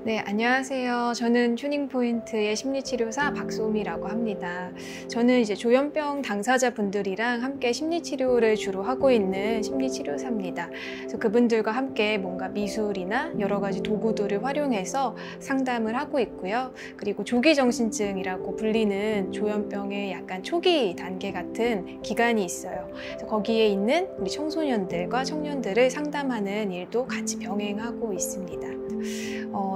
네, 안녕하세요. 저는 튜닝포인트의 심리치료사 박소미라고 합니다. 저는 이제 조현병 당사자분들이랑 함께 심리치료를 주로 하고 있는 심리치료사입니다. 그래서 그분들과 함께 뭔가 미술이나 여러 가지 도구들을 활용해서 상담을 하고 있고요. 그리고 조기정신증이라고 불리는 조현병의 약간 초기 단계 같은 기간이 있어요. 그래서 거기에 있는 우리 청소년들과 청년들을 상담하는 일도 같이 병행하고 있습니다.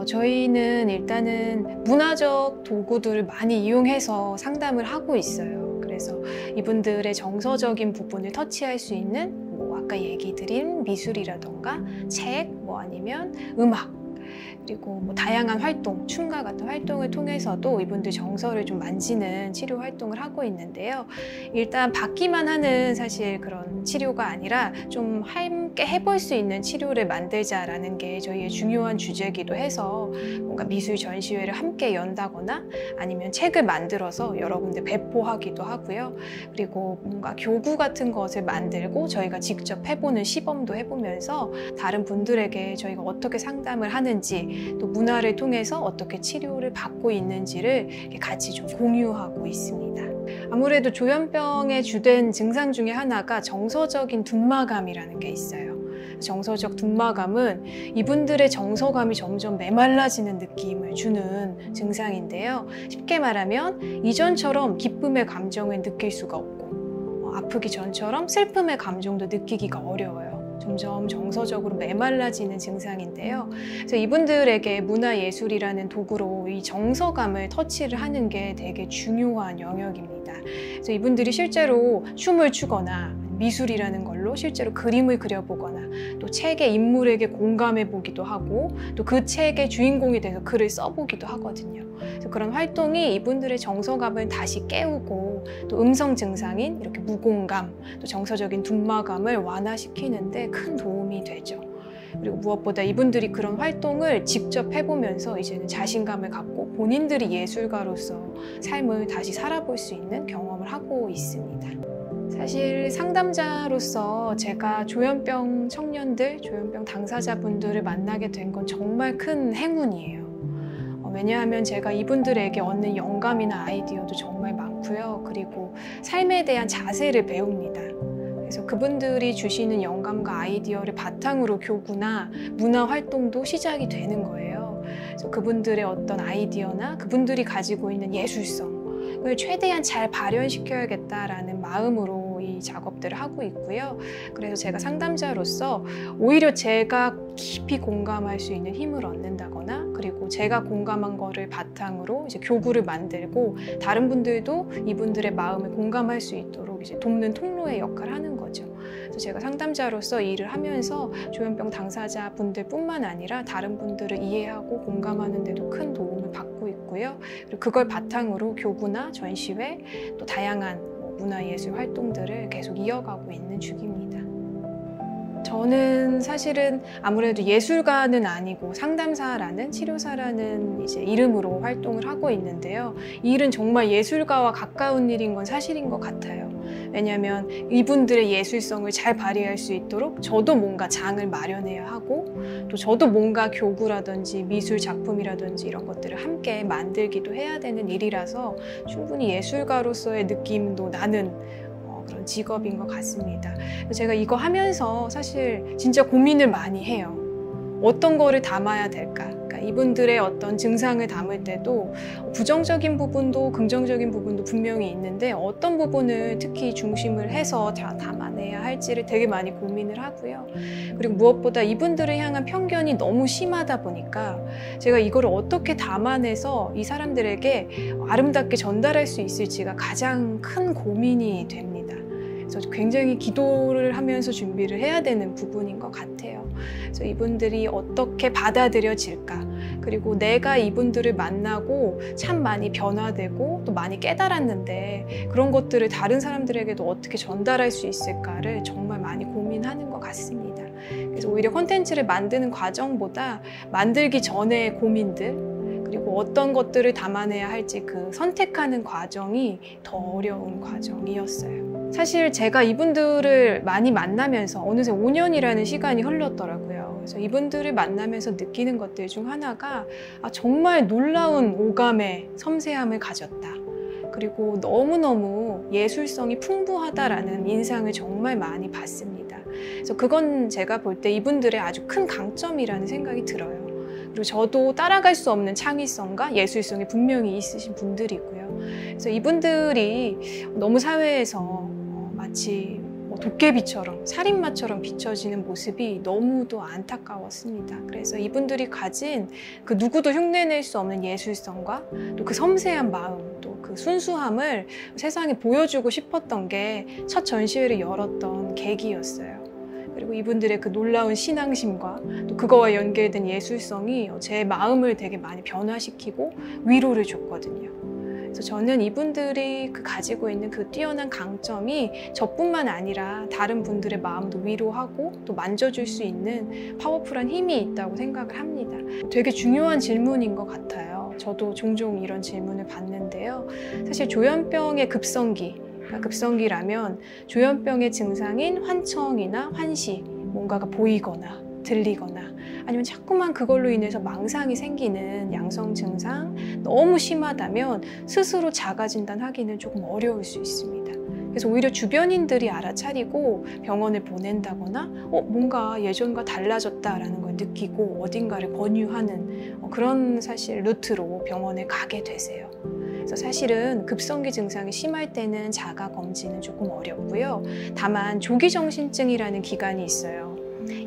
저희는 일단은 문화적 도구들을 많이 이용해서 상담을 하고 있어요. 그래서 이분들의 정서적인 부분을 터치할 수 있는 아까 얘기 드린 미술이라던가 책, 아니면 음악, 그리고 다양한 활동, 춤과 같은 활동을 통해서도 이분들 정서를 좀 만지는 치료 활동을 하고 있는데요. 일단 받기만 하는 사실 그런 치료가 아니라 좀 함께 해볼 수 있는 치료를 만들자라는 게 저희의 중요한 주제이기도 해서 뭔가 미술 전시회를 함께 연다거나 아니면 책을 만들어서 여러 군데 배포하기도 하고요. 그리고 뭔가 교구 같은 것을 만들고 저희가 직접 해보는 시범도 해보면서 다른 분들에게 저희가 어떻게 상담을 하는지 또 문화를 통해서 어떻게 치료를 받고 있는지를 같이 좀 공유하고 있습니다. 아무래도 조현병의 주된 증상 중에 하나가 정서적인 둔마감이라는 게 있어요. 정서적 둔마감은 이분들의 정서감이 점점 메말라지는 느낌을 주는 증상인데요. 쉽게 말하면 이전처럼 기쁨의 감정을 느낄 수가 없고 아프기 전처럼 슬픔의 감정도 느끼기가 어려워요. 점점 정서적으로 메말라지는 증상인데요. 그래서 이분들에게 문화예술이라는 도구로 이 정서감을 터치를 하는 게 되게 중요한 영역입니다. 그래서 이분들이 실제로 춤을 추거나 미술이라는 걸로 실제로 그림을 그려보거나 또 책의 인물에게 공감해 보기도 하고 또 그 책의 주인공이 돼서 글을 써보기도 하거든요. 그래서 그런 활동이 이분들의 정서감을 다시 깨우고 또 음성 증상인 이렇게 무공감, 또 정서적인 둔마감을 완화시키는데 큰 도움이 되죠. 그리고 무엇보다 이분들이 그런 활동을 직접 해보면서 이제는 자신감을 갖고 본인들이 예술가로서 삶을 다시 살아볼 수 있는 경험을 하고 있습니다. 사실 상담자로서 제가 조현병 청년들, 조현병 당사자분들을 만나게 된 건 정말 큰 행운이에요. 왜냐하면 제가 이분들에게 얻는 영감이나 아이디어도 정말 많고요. 그리고 삶에 대한 자세를 배웁니다. 그래서 그분들이 주시는 영감과 아이디어를 바탕으로 교구나 문화 활동도 시작이 되는 거예요. 그래서 그분들의 어떤 아이디어나 그분들이 가지고 있는 예술성을 최대한 잘 발현시켜야겠다라는 마음으로 이 작업들을 하고 있고요. 그래서 제가 상담자로서 오히려 제가 깊이 공감할 수 있는 힘을 얻는다거나 그리고 제가 공감한 거를 바탕으로 이제 교구를 만들고 다른 분들도 이분들의 마음을 공감할 수 있도록 이제 돕는 통로의 역할을 하는 거죠. 그래서 제가 상담자로서 일을 하면서 조현병 당사자분들뿐만 아니라 다른 분들을 이해하고 공감하는 데도 큰 도움을 받고 있고요. 그리고 그걸 바탕으로 교구나 전시회 또 다양한 문화예술 활동들을 계속 이어가고 있는 중입니다. 저는 사실은 아무래도 예술가는 아니고 상담사라는 치료사라는 이제 이름으로 활동을 하고 있는데요. 이 일은 정말 예술가와 가까운 일인 건 사실인 것 같아요. 왜냐하면 이분들의 예술성을 잘 발휘할 수 있도록 저도 뭔가 장을 마련해야 하고 또 저도 뭔가 교구라든지 미술 작품이라든지 이런 것들을 함께 만들기도 해야 되는 일이라서 충분히 예술가로서의 느낌도 나는 그런 직업인 것 같습니다. 제가 이거 하면서 사실 진짜 고민을 많이 해요. 어떤 거를 담아야 될까? 그러니까 이분들의 어떤 증상을 담을 때도 부정적인 부분도 긍정적인 부분도 분명히 있는데 어떤 부분을 특히 중심을 해서 담아내야 할지를 되게 많이 고민을 하고요. 그리고 무엇보다 이분들을 향한 편견이 너무 심하다 보니까 제가 이거를 어떻게 담아내서 이 사람들에게 아름답게 전달할 수 있을지가 가장 큰 고민이 됩니다. 그래서 굉장히 기도를 하면서 준비를 해야 되는 부분인 것 같아요. 그래서 이분들이 어떻게 받아들여질까? 그리고 내가 이분들을 만나고 참 많이 변화되고 또 많이 깨달았는데 그런 것들을 다른 사람들에게도 어떻게 전달할 수 있을까를 정말 많이 고민하는 것 같습니다. 그래서 오히려 콘텐츠를 만드는 과정보다 만들기 전의 고민들 그리고 어떤 것들을 담아내야 할지 그 선택하는 과정이 더 어려운 과정이었어요. 사실 제가 이분들을 많이 만나면서 어느새 5년이라는 시간이 흘렀더라고요. 그래서 이분들을 만나면서 느끼는 것들 중 하나가 정말 놀라운 오감의 섬세함을 가졌다. 그리고 너무너무 예술성이 풍부하다라는 인상을 정말 많이 받습니다. 그래서 그건 제가 볼 때 이분들의 아주 큰 강점이라는 생각이 들어요. 그리고 저도 따라갈 수 없는 창의성과 예술성이 분명히 있으신 분들이고요. 그래서 이분들이 너무 사회에서 마치 도깨비처럼 살인마처럼 비춰지는 모습이 너무도 안타까웠습니다. 그래서 이분들이 가진 그 누구도 흉내낼 수 없는 예술성과 또 그 섬세한 마음, 또 그 순수함을 세상에 보여주고 싶었던 게 첫 전시회를 열었던 계기였어요. 그리고 이분들의 그 놀라운 신앙심과 또 그거와 연결된 예술성이 제 마음을 되게 많이 변화시키고 위로를 줬거든요. 그래서 저는 이분들이 가지고 있는 그 뛰어난 강점이 저뿐만 아니라 다른 분들의 마음도 위로하고 또 만져줄 수 있는 파워풀한 힘이 있다고 생각을 합니다. 되게 중요한 질문인 것 같아요. 저도 종종 이런 질문을 받는데요. 사실 조현병의 급성기라면 조현병의 증상인 환청이나 환시, 뭔가가 보이거나 들리거나 아니면 자꾸만 그걸로 인해서 망상이 생기는 양성 증상, 너무 심하다면 스스로 자가 진단하기는 조금 어려울 수 있습니다. 그래서 오히려 주변인들이 알아차리고 병원을 보낸다거나 뭔가 예전과 달라졌다라는 걸 느끼고 어딘가를 권유하는 그런 사실 루트로 병원에 가게 되세요. 그래서 사실은 급성기 증상이 심할 때는 자가 검진은 조금 어렵고요. 다만 조기정신증이라는 기간이 있어요.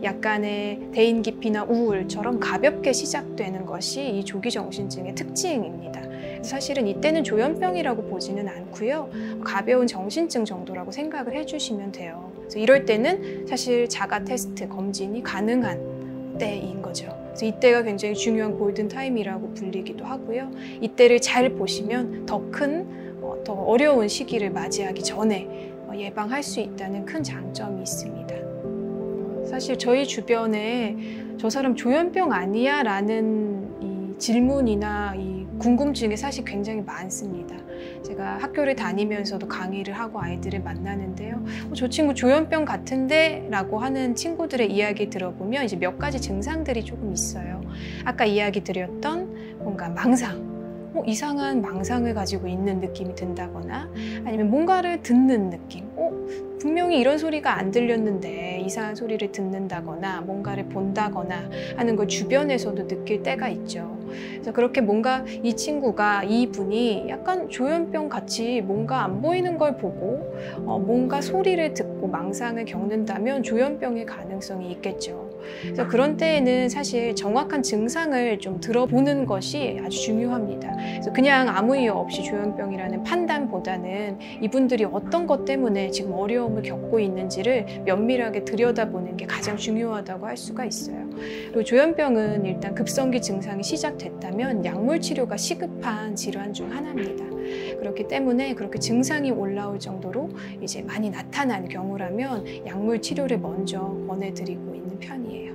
약간의 대인기피나 우울처럼 가볍게 시작되는 것이 이 조기정신증의 특징입니다. 사실은 이때는 조현병이라고 보지는 않고요. 가벼운 정신증 정도라고 생각을 해주시면 돼요. 그래서 이럴 때는 사실 자가 테스트 검진이 가능한 때인 거죠. 그래서 이때가 굉장히 중요한 골든타임이라고 불리기도 하고요. 이때를 잘 보시면 더 어려운 시기를 맞이하기 전에 예방할 수 있다는 큰 장점이 있습니다. 사실 저희 주변에 저 사람 조현병 아니야? 라는 이 질문이나 이 궁금증이 사실 굉장히 많습니다. 제가 학교를 다니면서도 강의를 하고 아이들을 만나는데요. 저 친구 조현병 같은데? 라고 하는 친구들의 이야기 들어보면 이제 몇 가지 증상들이 조금 있어요. 아까 이야기 드렸던 뭔가 망상. 이상한 망상을 가지고 있는 느낌이 든다거나 아니면 뭔가를 듣는 느낌. 분명히 이런 소리가 안 들렸는데 이상한 소리를 듣는다거나 뭔가를 본다거나 하는 걸 주변에서도 느낄 때가 있죠. 그래서 그렇게 뭔가 이분이 약간 조현병 같이 뭔가 안 보이는 걸 보고 뭔가 소리를 듣고 망상을 겪는다면 조현병의 가능성이 있겠죠. 그래서 그런 때에는 사실 정확한 증상을 좀 들어보는 것이 아주 중요합니다. 그래서 그냥 아무 이유 없이 조현병이라는 판단보다는 이분들이 어떤 것 때문에 지금 어려움을 겪고 있는지를 면밀하게 들여다보는 게 가장 중요하다고 할 수가 있어요. 그리고 조현병은 일단 급성기 증상이 시작됐다면 약물 치료가 시급한 질환 중 하나입니다. 그렇기 때문에 그렇게 증상이 올라올 정도로 이제 많이 나타난 경우라면 약물 치료를 먼저 권해드리고 있는 편이에요.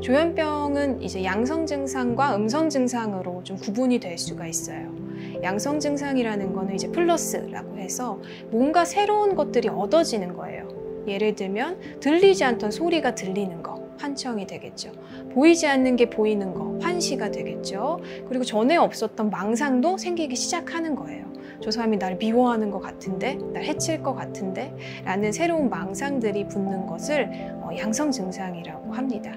조현병은 이제 양성 증상과 음성 증상으로 좀 구분이 될 수가 있어요. 양성 증상이라는 거는 이제 플러스라고 해서 뭔가 새로운 것들이 얻어지는 거예요. 예를 들면 들리지 않던 소리가 들리는 거, 환청이 되겠죠. 보이지 않는 게 보이는 거, 환시가 되겠죠. 그리고 전에 없었던 망상도 생기기 시작하는 거예요. 저 사람이 나를 미워하는 것 같은데, 날 해칠 것 같은데 라는 새로운 망상들이 붙는 것을 양성 증상이라고 합니다.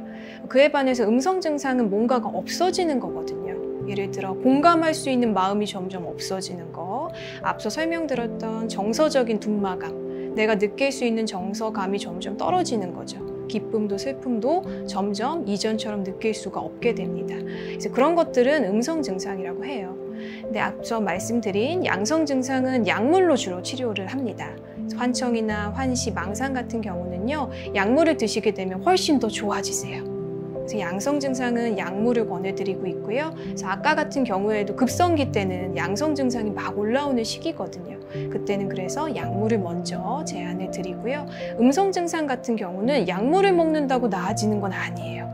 그에 반해서 음성 증상은 뭔가가 없어지는 거거든요. 예를 들어 공감할 수 있는 마음이 점점 없어지는 거, 앞서 설명드렸던 정서적인 둔마감, 내가 느낄 수 있는 정서감이 점점 떨어지는 거죠. 기쁨도 슬픔도 점점 이전처럼 느낄 수가 없게 됩니다. 그래서 그런 것들은 음성 증상이라고 해요. 근데 앞서 말씀드린 양성 증상은 약물로 주로 치료를 합니다. 환청이나 환시, 망상 같은 경우는요, 약물을 드시게 되면 훨씬 더 좋아지세요. 그래서 양성 증상은 약물을 권해드리고 있고요. 그래서 아까 같은 경우에도 급성기 때는 양성 증상이 막 올라오는 시기거든요. 그때는 그래서 약물을 먼저 제안을 드리고요. 음성 증상 같은 경우는 약물을 먹는다고 나아지는 건 아니에요.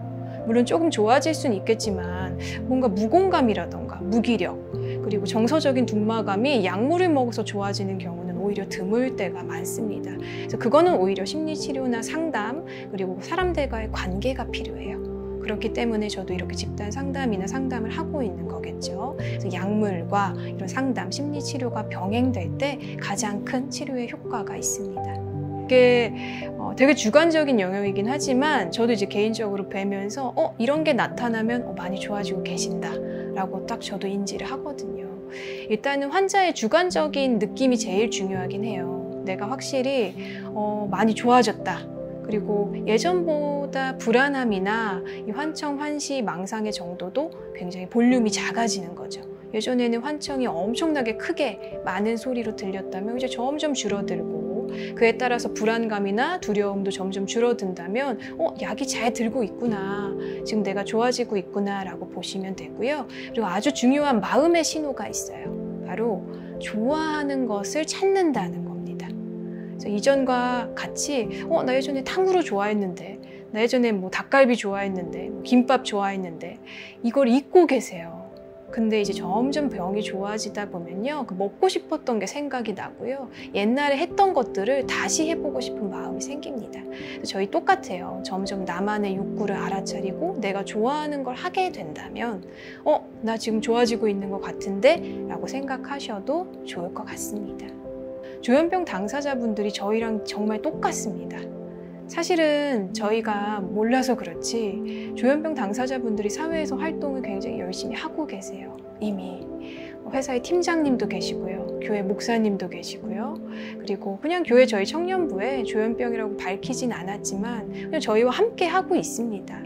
물론 조금 좋아질 수는 있겠지만 뭔가 무공감이라던가 무기력, 그리고 정서적인 둔마감이 약물을 먹어서 좋아지는 경우는 오히려 드물 때가 많습니다. 그래서 그거는 오히려 심리치료나 상담 그리고 사람들과의 관계가 필요해요. 그렇기 때문에 저도 이렇게 집단 상담이나 상담을 하고 있는 거겠죠. 그래서 약물과 이런 상담, 심리치료가 병행될 때 가장 큰 치료의 효과가 있습니다. 이게 되게 주관적인 영역이긴 하지만 저도 이제 개인적으로 뵈면서 이런 게 나타나면 많이 좋아지고 계신다 라고 딱 저도 인지를 하거든요. 일단은 환자의 주관적인 느낌이 제일 중요하긴 해요. 내가 확실히 많이 좋아졌다. 그리고 예전보다 불안함이나 이 환청, 환시, 망상의 정도도 굉장히 볼륨이 작아지는 거죠. 예전에는 환청이 엄청나게 크게 많은 소리로 들렸다면 이제 점점 줄어들고 그에 따라서 불안감이나 두려움도 점점 줄어든다면 약이 잘 들고 있구나. 지금 내가 좋아지고 있구나 라고 보시면 되고요. 그리고 아주 중요한 마음의 신호가 있어요. 바로 좋아하는 것을 찾는다는 겁니다. 그래서 이전과 같이 나 예전에 탕후루 좋아했는데 나 예전에 뭐 닭갈비 좋아했는데 김밥 좋아했는데 이걸 잊고 계세요. 근데 이제 점점 병이 좋아지다 보면요, 그 먹고 싶었던 게 생각이 나고요, 옛날에 했던 것들을 다시 해보고 싶은 마음이 생깁니다. 저희 똑같아요. 점점 나만의 욕구를 알아차리고 내가 좋아하는 걸 하게 된다면 나 지금 좋아지고 있는 것 같은데? 라고 생각하셔도 좋을 것 같습니다. 조현병 당사자분들이 저희랑 정말 똑같습니다. 사실은 저희가 몰라서 그렇지 조현병 당사자분들이 사회에서 활동을 굉장히 열심히 하고 계세요. 이미 회사의 팀장님도 계시고요, 교회 목사님도 계시고요, 그리고 그냥 교회 저희 청년부에 조현병이라고 밝히진 않았지만 그냥 저희와 함께 하고 있습니다.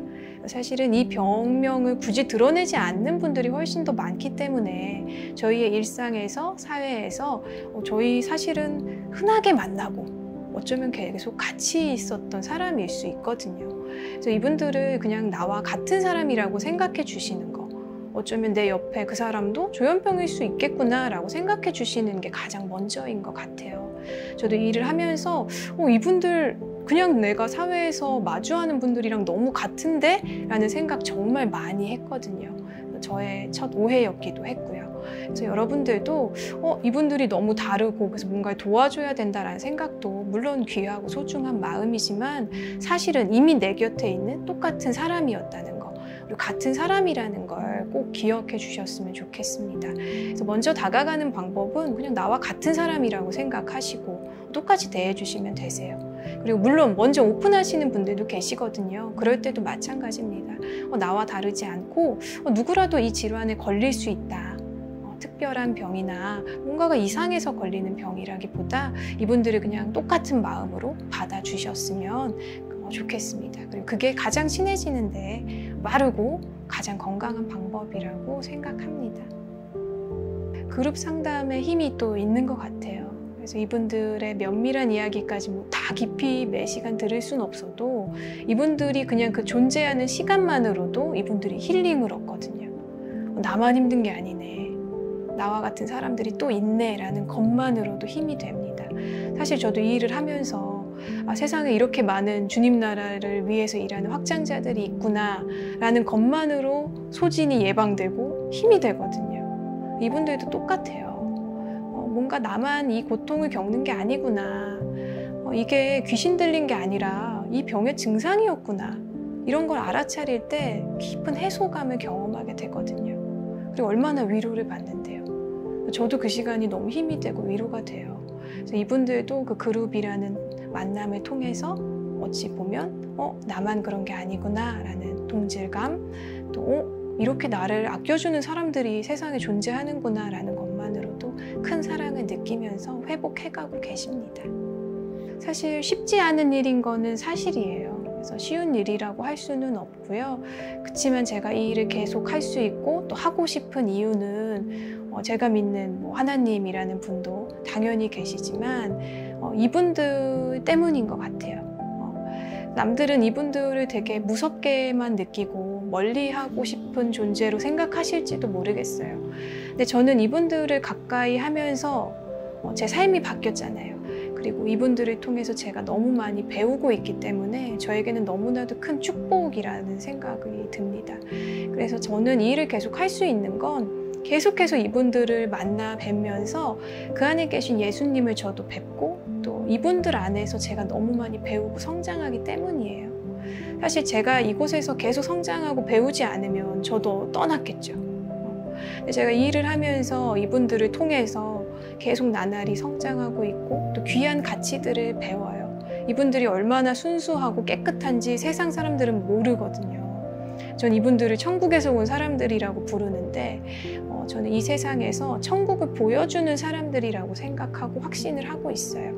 사실은 이 병명을 굳이 드러내지 않는 분들이 훨씬 더 많기 때문에 저희의 일상에서, 사회에서 저희 사실은 흔하게 만나고 어쩌면 계속 같이 있었던 사람일 수 있거든요. 그래서 이분들을 그냥 나와 같은 사람이라고 생각해 주시는 거, 어쩌면 내 옆에 그 사람도 조현병일 수 있겠구나 라고 생각해 주시는 게 가장 먼저인 것 같아요. 저도 이 일을 하면서 이분들 그냥 내가 사회에서 마주하는 분들이랑 너무 같은데? 라는 생각 정말 많이 했거든요. 저의 첫 오해였기도 했고요. 그래서 여러분들도 이분들이 너무 다르고 그래서 뭔가 도와줘야 된다라는 생각도 물론 귀하고 소중한 마음이지만 사실은 이미 내 곁에 있는 똑같은 사람이었다는 거, 그리고 같은 사람이라는 걸 꼭 기억해 주셨으면 좋겠습니다. 그래서 먼저 다가가는 방법은 그냥 나와 같은 사람이라고 생각하시고 똑같이 대해 주시면 되세요. 그리고 물론 먼저 오픈하시는 분들도 계시거든요. 그럴 때도 마찬가지입니다. 나와 다르지 않고 누구라도 이 질환에 걸릴 수 있다. 특별한 병이나 뭔가가 이상해서 걸리는 병이라기보다 이분들을 그냥 똑같은 마음으로 받아주셨으면 좋겠습니다. 그리고 그게 가장 친해지는데 빠르고 가장 건강한 방법이라고 생각합니다. 그룹 상담의 힘이 또 있는 것 같아요. 그래서 이분들의 면밀한 이야기까지 다 깊이 매 시간 들을 순 없어도 이분들이 그냥 그 존재하는 시간만으로도 이분들이 힐링을 얻거든요. 나만 힘든 게 아니네, 나와 같은 사람들이 또 있네 라는 것만으로도 힘이 됩니다. 사실 저도 이 일을 하면서 세상에 이렇게 많은 주님 나라를 위해서 일하는 확장자들이 있구나 라는 것만으로 소진이 예방되고 힘이 되거든요. 이분들도 똑같아요. 뭔가 나만 이 고통을 겪는 게 아니구나, 이게 귀신 들린 게 아니라 이 병의 증상이었구나, 이런 걸 알아차릴 때 깊은 해소감을 경험하게 되거든요. 그리고 얼마나 위로를 받는데요. 저도 그 시간이 너무 힘이 되고 위로가 돼요. 그래서 이분들도 그 그룹이라는 만남을 통해서 어찌 보면 나만 그런 게 아니구나 라는 동질감, 또 이렇게 나를 아껴주는 사람들이 세상에 존재하는구나 라는 것만으로도 큰 사랑을 느끼면서 회복해가고 계십니다. 사실 쉽지 않은 일인 거는 사실이에요. 그래서 쉬운 일이라고 할 수는 없고요. 그렇지만 제가 이 일을 계속 할 수 있고 또 하고 싶은 이유는 제가 믿는 하나님이라는 분도 당연히 계시지만 이분들 때문인 것 같아요. 남들은 이분들을 되게 무섭게만 느끼고 멀리하고 싶은 존재로 생각하실지도 모르겠어요. 근데 저는 이분들을 가까이 하면서 제 삶이 바뀌었잖아요. 그리고 이분들을 통해서 제가 너무 많이 배우고 있기 때문에 저에게는 너무나도 큰 축복이라는 생각이 듭니다. 그래서 저는 이 일을 계속 할 수 있는 건 계속해서 이분들을 만나 뵈면서 그 안에 계신 예수님을 저도 뵙고 또 이분들 안에서 제가 너무 많이 배우고 성장하기 때문이에요. 사실 제가 이곳에서 계속 성장하고 배우지 않으면 저도 떠났겠죠. 제가 이 일을 하면서 이분들을 통해서 계속 나날이 성장하고 있고 또 귀한 가치들을 배워요. 이분들이 얼마나 순수하고 깨끗한지 세상 사람들은 모르거든요. 전 이분들을 천국에서 온 사람들이라고 부르는데 저는 이 세상에서 천국을 보여주는 사람들이라고 생각하고 확신을 하고 있어요.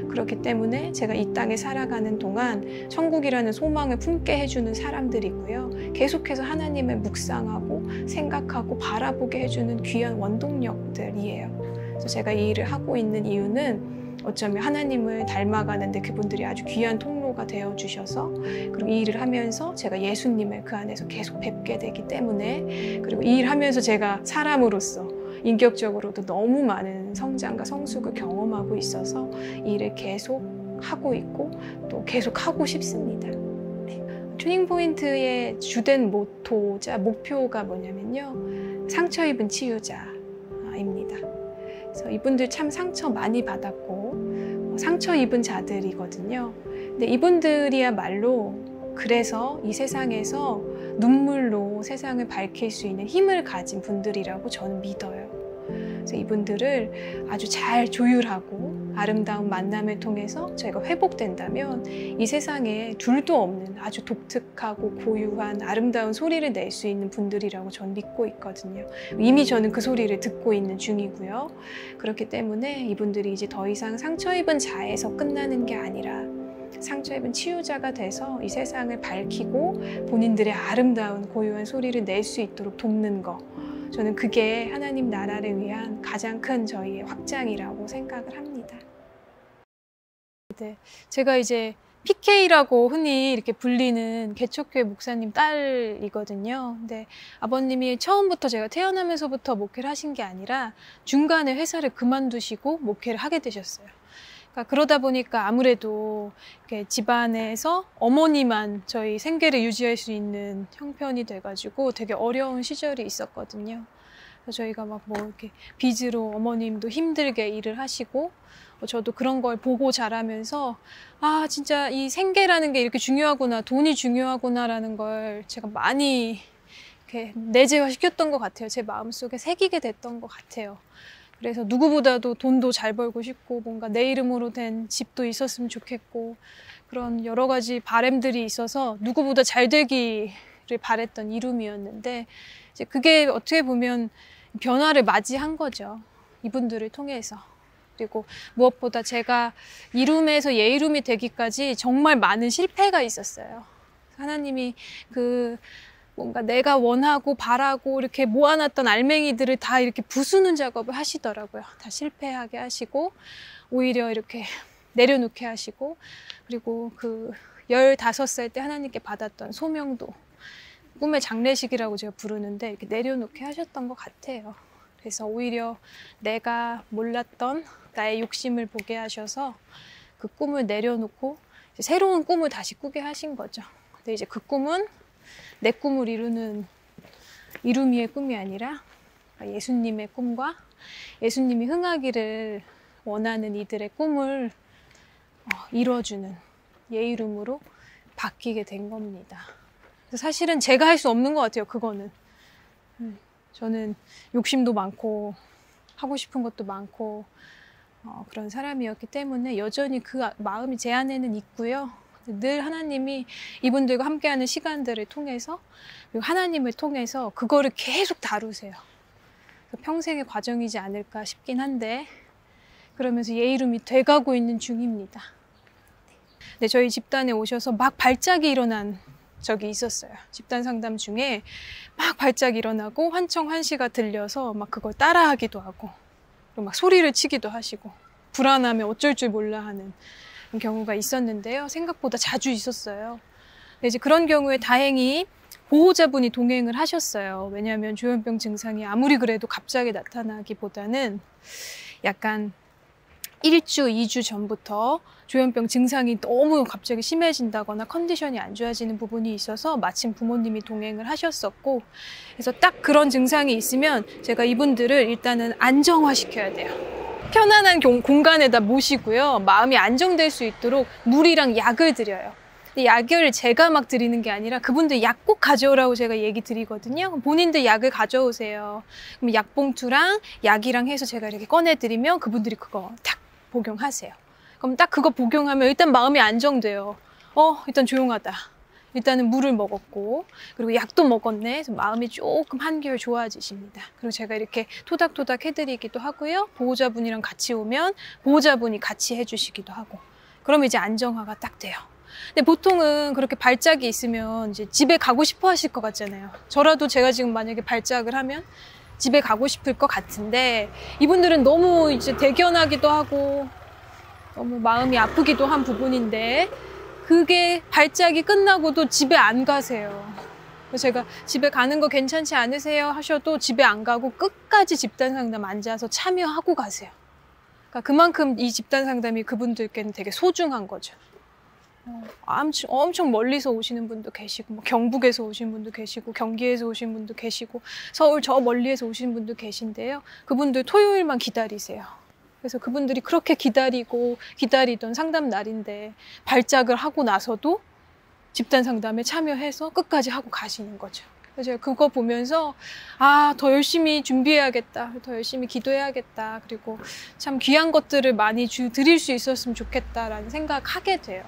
그렇기 때문에 제가 이 땅에 살아가는 동안 천국이라는 소망을 품게 해주는 사람들이고요. 계속해서 하나님을 묵상하고 생각하고 바라보게 해주는 귀한 원동력들이에요. 그래서 제가 이 일을 하고 있는 이유는 어쩌면 하나님을 닮아가는데 그분들이 아주 귀한 통로가 되어주셔서 그리고 이 일을 하면서 제가 예수님을 그 안에서 계속 뵙게 되기 때문에 그리고 이 일을 하면서 제가 사람으로서 인격적으로도 너무 많은 성장과 성숙을 경험하고 있어서 이 일을 계속 하고 있고 또 계속 하고 싶습니다. 튜닝포인트의 주된 모토자 목표가 뭐냐면요. 상처 입은 치유자입니다. 그래서 이분들 참 상처 많이 받았고 상처 입은 자들이거든요. 근데 이분들이야말로 그래서 이 세상에서 눈물로 세상을 밝힐 수 있는 힘을 가진 분들이라고 저는 믿어요. 그래서 이분들을 아주 잘 조율하고 아름다운 만남을 통해서 저희가 회복된다면 이 세상에 둘도 없는 아주 독특하고 고유한 아름다운 소리를 낼 수 있는 분들이라고 저는 믿고 있거든요. 이미 저는 그 소리를 듣고 있는 중이고요. 그렇기 때문에 이분들이 이제 더 이상 상처 입은 자에서 끝나는 게 아니라 상처 입은 치유자가 돼서 이 세상을 밝히고 본인들의 아름다운 고유한 소리를 낼 수 있도록 돕는 거. 저는 그게 하나님 나라를 위한 가장 큰 저희의 확장이라고 생각을 합니다. 네, 제가 이제 PK라고 흔히 이렇게 불리는 개척교회 목사님 딸이거든요. 근데 아버님이 처음부터 제가 태어나면서부터 목회를 하신 게 아니라 중간에 회사를 그만두시고 목회를 하게 되셨어요. 그러다 보니까 아무래도 집안에서 어머니만 저희 생계를 유지할 수 있는 형편이 돼가지고 되게 어려운 시절이 있었거든요. 그래서 저희가 막 뭐 이렇게 빚으로 어머님도 힘들게 일을 하시고 저도 그런 걸 보고 자라면서 아 진짜 이 생계라는 게 이렇게 중요하구나, 돈이 중요하구나라는 걸 제가 많이 이렇게 내재화시켰던 것 같아요. 제 마음속에 새기게 됐던 것 같아요. 그래서 누구보다도 돈도 잘 벌고 싶고 뭔가 내 이름으로 된 집도 있었으면 좋겠고 그런 여러 가지 바람들이 있어서 누구보다 잘 되기를 바랬던 이름이었는데 이제 그게 어떻게 보면 변화를 맞이한 거죠. 이분들을 통해서. 그리고 무엇보다 제가 이룸에서 예이룸이 되기까지 정말 많은 실패가 있었어요. 하나님이 뭔가 내가 원하고 바라고 이렇게 모아놨던 알맹이들을 다 이렇게 부수는 작업을 하시더라고요. 다 실패하게 하시고 오히려 이렇게 내려놓게 하시고 그리고 15살 때 하나님께 받았던 소명도 꿈의 장례식이라고 제가 부르는데 이렇게 내려놓게 하셨던 것 같아요. 그래서 오히려 내가 몰랐던 나의 욕심을 보게 하셔서 그 꿈을 내려놓고 이제 새로운 꿈을 다시 꾸게 하신 거죠. 근데 이제 그 꿈은 내 꿈을 이루는 이루미의 꿈이 아니라 예수님의 꿈과 예수님이 흥하기를 원하는 이들의 꿈을 이뤄주는 예이룸으로 바뀌게 된 겁니다. 사실은 제가 할 수 없는 것 같아요. 그거는 저는 욕심도 많고 하고 싶은 것도 많고 그런 사람이었기 때문에 여전히 그 마음이 제 안에는 있고요. 늘 하나님이 이분들과 함께하는 시간들을 통해서 그리고 하나님을 통해서 그거를 계속 다루세요. 평생의 과정이지 않을까 싶긴 한데 그러면서 예이룸이 돼가고 있는 중입니다. 네, 저희 집단에 오셔서 막 발작이 일어난 적이 있었어요. 집단 상담 중에 막 발작이 일어나고 환청환시가 들려서 막 그걸 따라하기도 하고 그리고 막 소리를 치기도 하시고 불안하면 어쩔 줄 몰라 하는 경우가 있었는데요. 생각보다 자주 있었어요. 근데 이제 그런 경우에 다행히 보호자분이 동행을 하셨어요. 왜냐하면 조현병 증상이 아무리 그래도 갑자기 나타나기보다는 약간 1주, 2주 전부터 조현병 증상이 너무 갑자기 심해진다거나 컨디션이 안 좋아지는 부분이 있어서 마침 부모님이 동행을 하셨었고, 그래서 딱 그런 증상이 있으면 제가 이분들을 일단은 안정화시켜야 돼요. 편안한 공간에다 모시고요. 마음이 안정될 수 있도록 물이랑 약을 드려요. 약을 제가 막 드리는 게 아니라 그분들 약 꼭 가져오라고 제가 얘기 드리거든요. 본인들 약을 가져오세요. 그럼 약봉투랑 약이랑 해서 제가 이렇게 꺼내드리면 그분들이 그거 탁 복용하세요. 그럼 딱 그거 복용하면 일단 마음이 안정돼요. 일단 조용하다. 일단은 물을 먹었고, 그리고 약도 먹었네. 그래서 마음이 조금 한결 좋아지십니다. 그리고 제가 이렇게 토닥토닥 해드리기도 하고요. 보호자분이랑 같이 오면 보호자분이 같이 해주시기도 하고. 그러면 이제 안정화가 딱 돼요. 근데 보통은 그렇게 발작이 있으면 이제 집에 가고 싶어 하실 것 같잖아요. 저라도 제가 지금 만약에 발작을 하면 집에 가고 싶을 것 같은데, 이분들은 너무 이제 대견하기도 하고 너무 마음이 아프기도 한 부분인데, 그게 발작이 끝나고도 집에 안 가세요. 그래서 제가 집에 가는 거 괜찮지 않으세요 하셔도 집에 안 가고 끝까지 집단 상담 앉아서 참여하고 가세요. 그러니까 그만큼 이 집단 상담이 그분들께는 되게 소중한 거죠. 엄청 멀리서 오시는 분도 계시고, 뭐 경북에서 오신 분도 계시고, 경기에서 오신 분도 계시고, 서울 저 멀리에서 오신 분도 계신데요. 그분들 토요일만 기다리세요. 그래서 그분들이 그렇게 기다리던 상담 날인데 발작을 하고 나서도 집단 상담에 참여해서 끝까지 하고 가시는 거죠. 그래서 제가 그거 보면서 더 열심히 준비해야겠다, 더 열심히 기도해야겠다, 그리고 참 귀한 것들을 많이 드릴 수 있었으면 좋겠다라는 생각하게 돼요.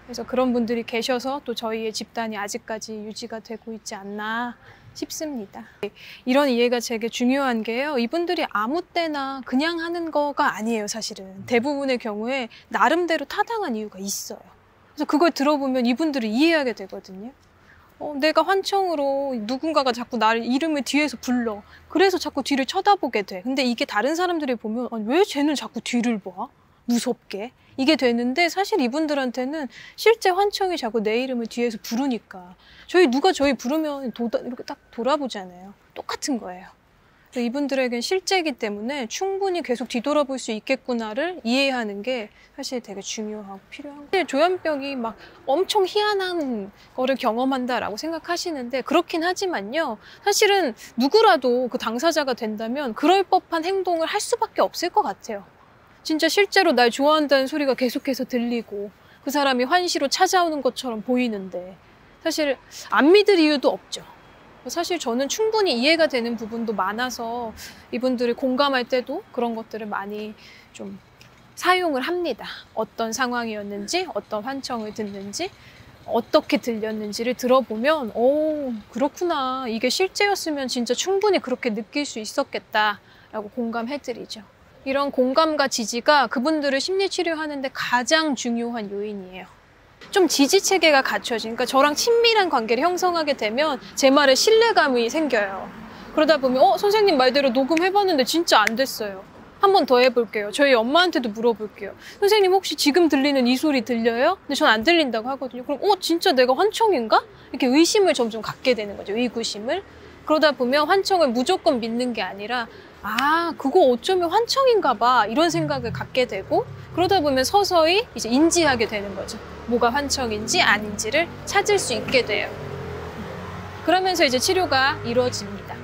그래서 그런 분들이 계셔서 또 저희의 집단이 아직까지 유지가 되고 있지 않나 싶습니다. 이런 이해가 되게 중요한 게요. 이분들이 아무 때나 그냥 하는 거가 아니에요, 사실은. 대부분의 경우에 나름대로 타당한 이유가 있어요. 그래서 그걸 들어보면 이분들을 이해하게 되거든요. 내가 환청으로 누군가가 자꾸 나를 이름을 뒤에서 불러. 그래서 자꾸 뒤를 쳐다보게 돼. 근데 이게 다른 사람들이 보면 왜 쟤는 자꾸 뒤를 봐? 무섭게. 이게 되는데, 사실 이분들한테는 실제 환청이 자꾸 내 이름을 뒤에서 부르니까 누가 저희 부르면 이렇게 딱 돌아보잖아요. 똑같은 거예요. 이분들에겐 실제이기 때문에 충분히 계속 뒤돌아볼 수 있겠구나를 이해하는 게 사실 되게 중요하고 필요한 거예요. 조현병이 막 엄청 희한한 거를 경험한다라고 생각하시는데, 그렇긴 하지만요. 사실은 누구라도 그 당사자가 된다면 그럴 법한 행동을 할 수밖에 없을 것 같아요. 진짜 실제로 날 좋아한다는 소리가 계속해서 들리고 그 사람이 환시로 찾아오는 것처럼 보이는데 사실 안 믿을 이유도 없죠. 사실 저는 충분히 이해가 되는 부분도 많아서 이분들을 공감할 때도 그런 것들을 많이 좀 사용을 합니다. 어떤 상황이었는지, 어떤 환청을 듣는지, 어떻게 들렸는지를 들어보면 그렇구나. 이게 실제였으면 진짜 충분히 그렇게 느낄 수 있었겠다라고 공감해드리죠. 이런 공감과 지지가 그분들을 심리치료하는데 가장 중요한 요인이에요. 좀 지지체계가 갖춰지니까 저랑 친밀한 관계를 형성하게 되면 제 말에 신뢰감이 생겨요. 그러다 보면 선생님 말대로 녹음해봤는데 진짜 안 됐어요. 한 번 더 해볼게요. 저희 엄마한테도 물어볼게요. 선생님 혹시 지금 들리는 이 소리 들려요? 근데 전 안 들린다고 하거든요. 그럼 진짜 내가 환청인가? 이렇게 의심을 점점 갖게 되는 거죠. 의구심을. 그러다 보면 환청을 무조건 믿는 게 아니라 그거 어쩌면 환청인가 봐, 이런 생각을 갖게 되고, 그러다 보면 서서히 이제 인지하게 되는 거죠. 뭐가 환청인지 아닌지를 찾을 수 있게 돼요. 그러면서 이제 치료가 이루어집니다.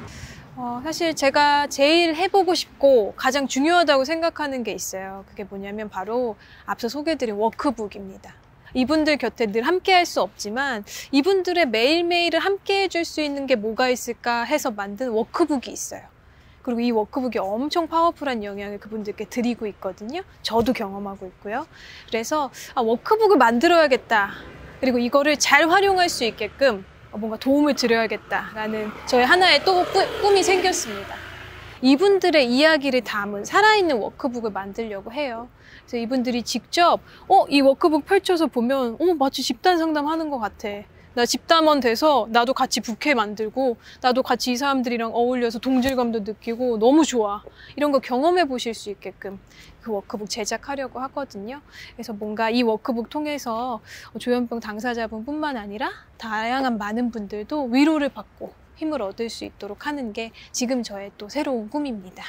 사실 제가 제일 해보고 싶고 가장 중요하다고 생각하는 게 있어요. 그게 뭐냐면 바로 앞서 소개해드린 워크북입니다. 이분들 곁에 늘 함께 할 수 없지만 이분들의 매일매일을 함께 해줄 수 있는 게 뭐가 있을까 해서 만든 워크북이 있어요. 그리고 이 워크북이 엄청 파워풀한 영향을 그분들께 드리고 있거든요. 저도 경험하고 있고요. 그래서 워크북을 만들어야겠다. 그리고 이거를 잘 활용할 수 있게끔 뭔가 도움을 드려야겠다라는 저의 하나의 또 꿈이 생겼습니다. 이분들의 이야기를 담은 살아있는 워크북을 만들려고 해요. 그래서 이분들이 직접 이 워크북 펼쳐서 보면 마치 집단 상담하는 것 같아. 나 집단원 돼서 나도 같이 부캐 만들고 나도 같이 이 사람들이랑 어울려서 동질감도 느끼고 너무 좋아. 이런 거 경험해 보실 수 있게끔 그 워크북 제작하려고 하거든요. 그래서 뭔가 이 워크북 통해서 조현병 당사자분뿐만 아니라 다양한 많은 분들도 위로를 받고 힘을 얻을 수 있도록 하는 게 지금 저의 또 새로운 꿈입니다.